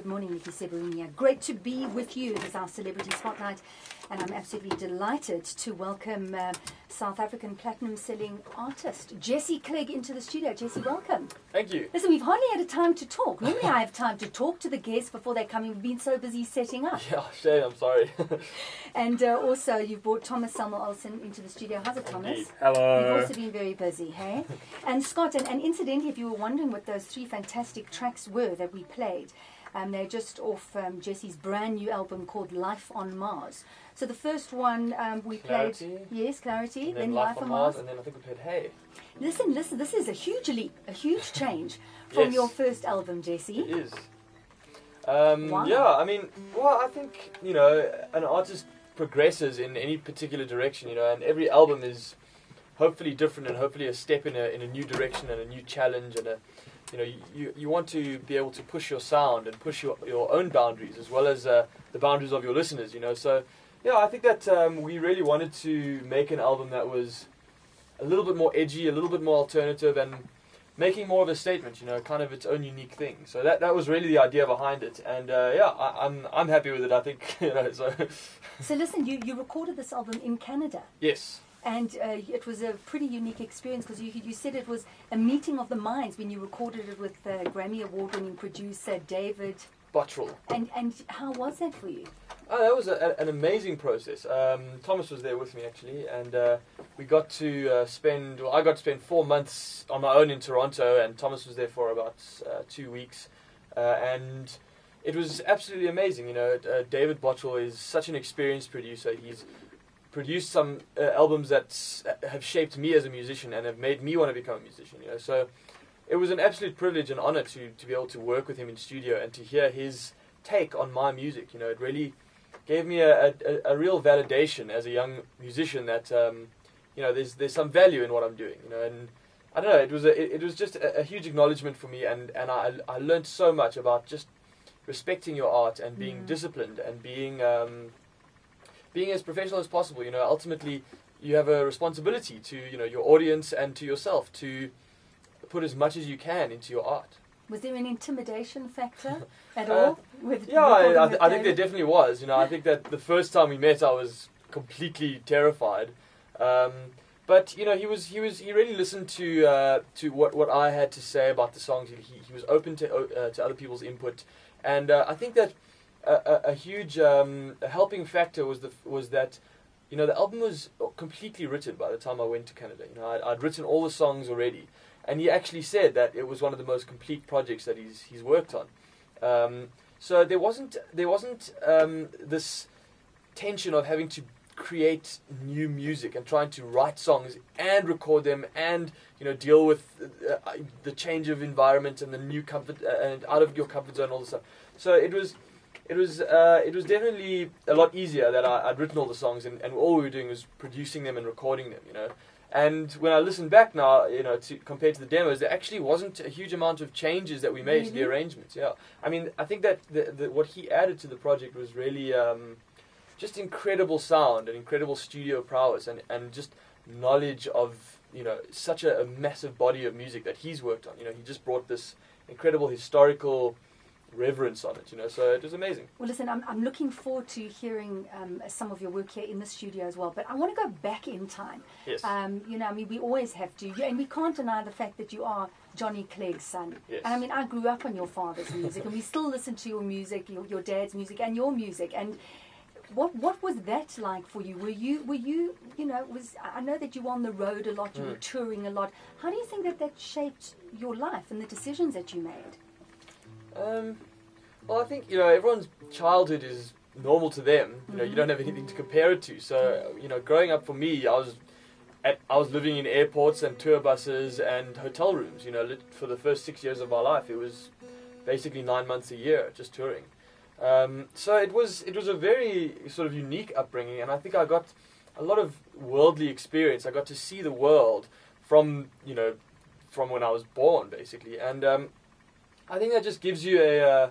Good morning, Niki Seberini. Great to be with you. This is our Celebrity Spotlight, and I'm absolutely delighted to welcome South African platinum-selling artist Jesse Clegg into the studio. Jesse, welcome. Thank you. Listen, we've hardly had a time to talk. Normally I have time to talk to the guests before they come in. We've been so busy setting up. Yeah, shame, I'm sorry. And also, you've brought Thomas Olsen into the studio. How's it, Thomas? Indeed. Hello. You've also been very busy, hey? And Scott, and incidentally, if you were wondering what those three fantastic tracks were that we played, they're just off Jesse's brand new album called Life on Mars. So the first one we Clarity. played, yes, Clarity, And then Life on Mars, and then I think we played Hey. Listen, this is a huge leap, a huge change from Yes. your first album, Jesse. It is. Wow. Yeah, I mean, well, I think, you know, an artist progresses in any particular direction, you know, and every album is hopefully different and hopefully a step in a new direction and a new challenge and you know, you want to be able to push your sound and push your own boundaries as well as the boundaries of your listeners, you know. So, yeah, I think that we really wanted to make an album that was a little bit more edgy, a little bit more alternative, and making more of a statement, you know, kind of its own unique thing. So that was really the idea behind it, and yeah, I'm happy with it. I think, you know. So listen, you recorded this album in Canada. Yes. And it was a pretty unique experience because you said it was a meeting of the minds when you recorded it with Grammy Award-winning producer David Bottrell. And how was that for you? Oh, that was an amazing process. Thomas was there with me actually, and we got to spend. Well, I got to spend 4 months on my own in Toronto, and Thomas was there for about 2 weeks, and it was absolutely amazing. You know, David Bottrell is such an experienced producer. He's produced some albums that have shaped me as a musician and have made me want to become a musician. You know, so it was an absolute privilege and honor to be able to work with him in studio and to hear his take on my music. You know, it really gave me a real validation as a young musician that you know, there's some value in what I'm doing. You know, and I don't know, it was just a huge acknowledgement for me, and I learned so much about just respecting your art and being disciplined and being as professional as possible. You know, ultimately you have a responsibility to, you know, your audience and to yourself to put as much as you can into your art. Was there an intimidation factor at all? Yeah, I think there definitely was. You know, I think that the first time we met, I was completely terrified. But you know, he really listened to what I had to say about the songs. He was open to other people's input, and I think that a huge helping factor was that, you know, the album was completely written by the time I went to Canada. You know, I'd written all the songs already, and he actually said that it was one of the most complete projects that he's worked on. So there wasn't this tension of having to create new music and trying to write songs and record them and, you know, deal with the change of environment and the new comfort and out of your comfort zone and all this stuff. So it was definitely a lot easier that I'd written all the songs and all we were doing was producing them and recording them, you know. And when I listen back now, you know, compared to the demos, there actually wasn't a huge amount of changes that we made to the arrangements. Yeah, I mean, I think that what he added to the project was really just incredible sound and incredible studio prowess and just knowledge of, you know, such a massive body of music that he's worked on. You know, he just brought this incredible historical reverence on it, you know, so it was amazing. Well, listen, I'm looking forward to hearing some of your work here in the studio as well, but I want to go back in time. Yes. You know, I mean, we always have to, and we can't deny the fact that you are Johnny Clegg's son. Yes. And I mean, I grew up on your father's music, and we still listen to your music, your dad's music, and your music, and what was that like for you? Were you know, I know that you were on the road a lot, you were touring a lot. How do you think that shaped your life and the decisions that you made? Well, I think, you know, everyone's childhood is normal to them. You know, you don't have anything to compare it to. So, you know, growing up for me, I was living in airports and tour buses and hotel rooms. You know, for the first 6 years of my life, it was basically 9 months a year just touring. So it was a very sort of unique upbringing, and I think I got a lot of worldly experience. I got to see the world from when I was born, basically, and I think that just gives you a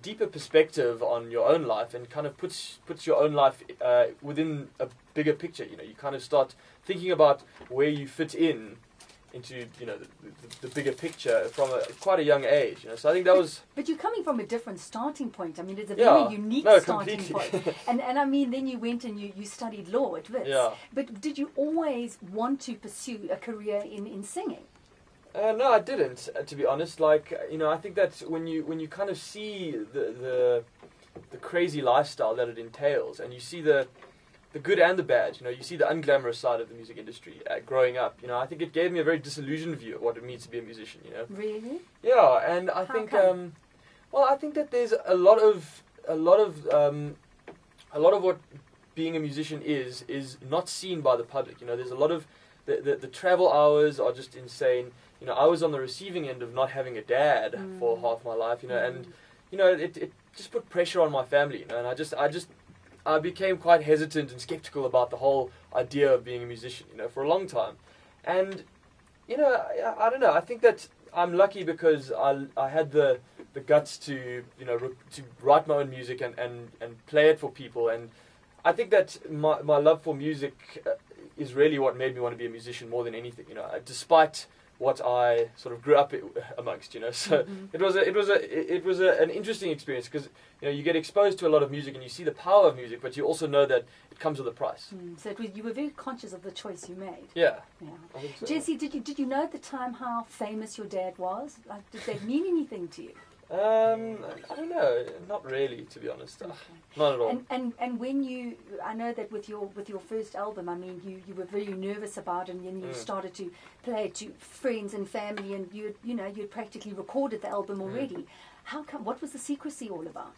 deeper perspective on your own life and kind of puts your own life within a bigger picture. You know, you kind of start thinking about where you fit in you know the bigger picture from quite a young age. You know, so I think that was. But you're coming from a different starting point. I mean, it's a Yeah, very unique no, starting completely. point. And I mean, then you went and you studied law at Wits. Yeah. But did you always want to pursue a career in singing? No, I didn't. To be honest, like you know, I think that when you kind of see the crazy lifestyle that it entails, and you see the good and the bad, you know, you see the unglamorous side of the music industry growing up. You know, I think it gave me a very disillusioned view of what it means to be a musician. You know. Really? Yeah, and I How think come? well, I think that there's a lot of what being a musician is not seen by the public. You know, there's a lot of the travel hours are just insane. You know, I was on the receiving end of not having a dad for half my life. You know, and you know, it just put pressure on my family. You know, and I became quite hesitant and skeptical about the whole idea of being a musician. You know, for a long time, and you know, I don't know. I think that I'm lucky because I had the guts to you know to write my own music and play it for people, and I think that my love for music is really what made me want to be a musician more than anything. You know, despite what I sort of grew up amongst, you know, so it was an interesting experience because you know you get exposed to a lot of music and you see the power of music, but you also know that it comes with a price. So you were very conscious of the choice you made. Yeah. Yeah. I think so. Jesse, did you know at the time how famous your dad was? Like, did that mean anything to you? I don't know, not really, to be honest. Okay. Not at all. And when you, I know that with your first album, I mean, you were very nervous about it, and then you started to play it to friends and family, and you'd practically recorded the album already. How come? What was the secrecy all about?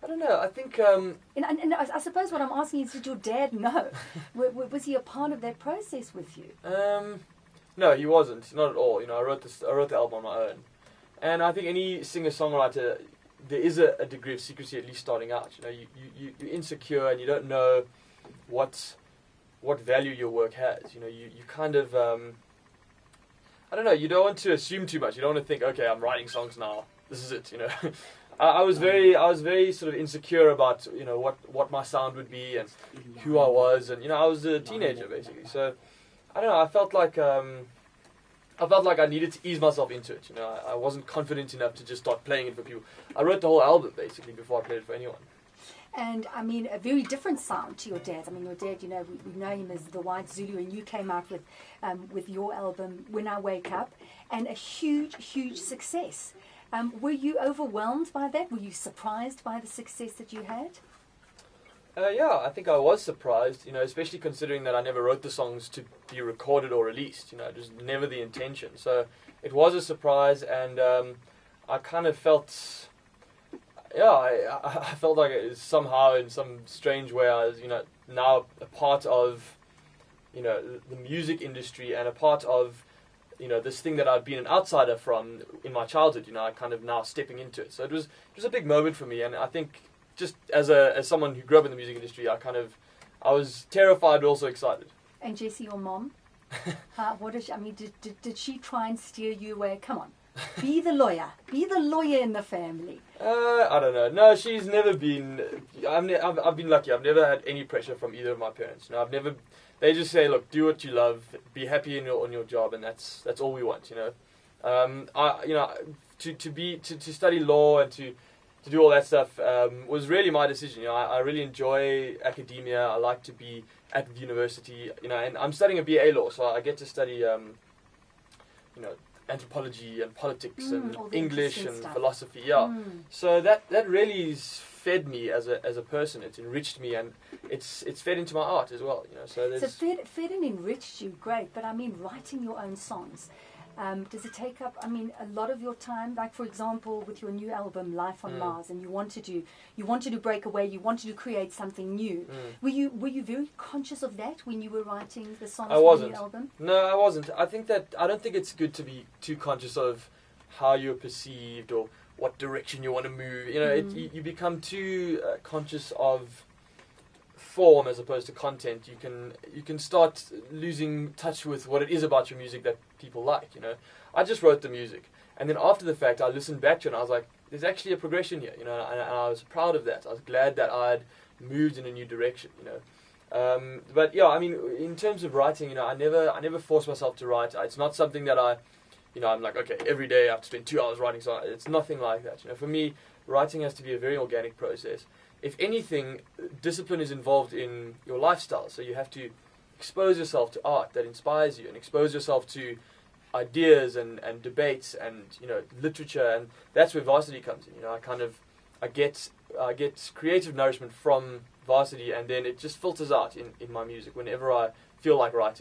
I don't know. I think. And I suppose what I'm asking is, did your dad know? Was he a part of that process with you? No, he wasn't. Not at all. You know, I wrote the album on my own. And I think any singer-songwriter, there is a degree of secrecy at least starting out. You know, you're insecure and you don't know what value your work has. You know, you kind of, I don't know, you don't want to assume too much. You don't want to think, okay, I'm writing songs now. This is it, you know. I was very sort of insecure about, you know, what my sound would be and who I was. And, you know, I was a teenager, basically. So, I don't know, I felt like I needed to ease myself into it. You know, I wasn't confident enough to just start playing it for people. I wrote the whole album basically before I played it for anyone. And I mean, a very different sound to your dad's. I mean, your dad, you know, we know him as the White Zulu, and you came out with your album When I Wake Up, and a huge success. Were you overwhelmed by that? Were you surprised by the success that you had? Yeah, I think I was surprised, you know, especially considering that I never wrote the songs to be recorded or released. You know, it was never the intention. So it was a surprise, and I kind of felt, I felt like it was somehow in some strange way I was, you know, now a part of, you know, the music industry and a part of, you know, this thing that I'd been an outsider from in my childhood. You know, I kind of now stepping into it. So it was a big moment for me, and I think. Just as someone who grew up in the music industry, I was terrified but also excited. And Jesse, your mom, did she try and steer you away? Come on, be the lawyer in the family. I don't know. No, she's never been. I've been lucky. I've never had any pressure from either of my parents. You know, They just say, look, do what you love, be happy on your job, and that's all we want. You know, to study law and to do all that stuff was really my decision. You know, I really enjoy academia. I like to be at university. You know, and I'm studying a BA law, so I get to study, you know, anthropology and politics and English and stuff. Philosophy. Yeah. So that really fed me as a person. It's enriched me, and it's fed into my art as well. You know, so fed and enriched you, great. But I mean, writing your own songs. Does it take up, I mean, a lot of your time? Like, for example, with your new album, Life on Mars, and you wanted to break away, you wanted to create something new. Were you very conscious of that when you were writing the songs for the new album? No, I wasn't. I don't think it's good to be too conscious of how you're perceived or what direction you want to move. You know, you become too conscious of form as opposed to content. You can start losing touch with what it is about your music that people like. You know, I just wrote the music, and then after the fact I listened back to it and I was like, there's actually a progression here, you know, and I was proud of that. I was glad that I'd moved in a new direction, you know. But yeah, I mean, in terms of writing, you know, I never force myself to write. It's not something that I'm like, okay, every day I have to spend 2 hours writing. So it's nothing like that. You know, for me, writing has to be a very organic process. If anything, discipline is involved in your lifestyle. So you have to expose yourself to art that inspires you, and expose yourself to ideas and debates and, you know, literature, and that's where Varsity comes in. You know, I get creative nourishment from Varsity, and then it just filters out in my music whenever I feel like writing.